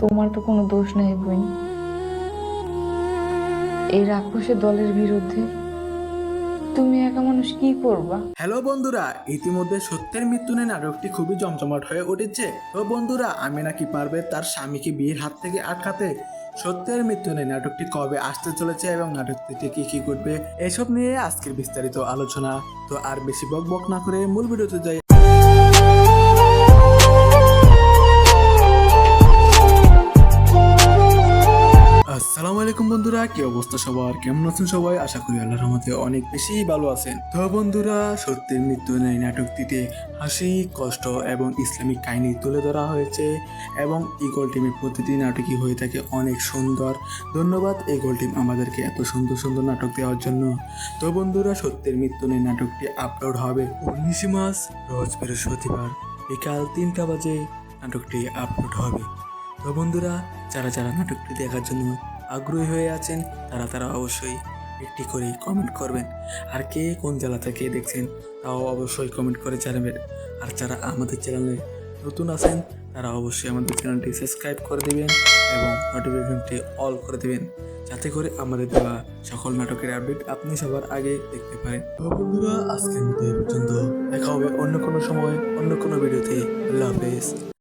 তোমার তো কোনো দোষ নাই বোন, এই রাক্ষসের দলের বিরুদ্ধে তুমি একা মানুষ কি করবা? হ্যালো বন্ধুরা, ইতিমধ্যে সত্যের মৃত্যু নিয়ে নাটকটি খুবই জমজমাট হয়ে উঠেছে। তো বন্ধুরা, আমি নাকি পারবে তার স্বামীকে বিয়ের হাত থেকে আটকাতে? সত্যের মৃত্যু নিয়ে নাটকটি কবে আসতে চলেছে এবং নাটকটিতে কি কি ঘটবে এসব নিয়ে আজকের বিস্তারিত আলোচনা। তো আর বেশি বক বক না করে মূল ভিডিওতে যাই। আসসালামু আলাইকুম বন্ধুরা, কি অবস্থা সবার? কেমন আছেন সবাই? আশা করি আল্লাহর রহমতে অনেক বেশি ভালো আছেন। তো বন্ধুরা, সত্যের মৃত্যু নেই নাটকটিতে হাসি, কষ্ট এবং ইসলামিক কাহিনী তুলে ধরা হয়েছে এবং ইগল টিমের প্রতিটি নাটকই হয়ে থাকে অনেক সুন্দর। ধন্যবাদ ইগল টিম আমাদেরকে এত সুন্দর সুন্দর নাটক দেওয়ার জন্য। তো বন্ধুরা, সত্যের মৃত্যু নেই নাটকটি আপলোড হবে 19 মার্চ রোজ বৃহস্পতিবার বিকাল 3টা বাজে নাটকটি আপলোড হবে। তো বন্ধুরা, যারা যারা নাটকটি দেখার জন্য আগ্রহী হয়ে আছেন তারা অবশ্যই একটি করে কমেন্ট করবেন। আর কে কোন জেলা থেকে দেখছেন তাও অবশ্যই কমেন্ট করে জানাবেন। আর যারা আমাদের চ্যানেলে নতুন আছেন তারা অবশ্যই আমাদের চ্যানেলটি সাবস্ক্রাইব করে দেবেন এবং নোটিফিকেশনটি অল করে দেবেন, যাতে করে আমাদের দেওয়া সকল নাটকের আপডেট আপনি সবার আগে দেখতে পারেন। তো বন্ধুরা, আজকের মতো এই পর্যন্ত। দেখা হবে অন্য কোনো সময় অন্য কোনো ভিডিওতে। আল্লাহ হাফেজ।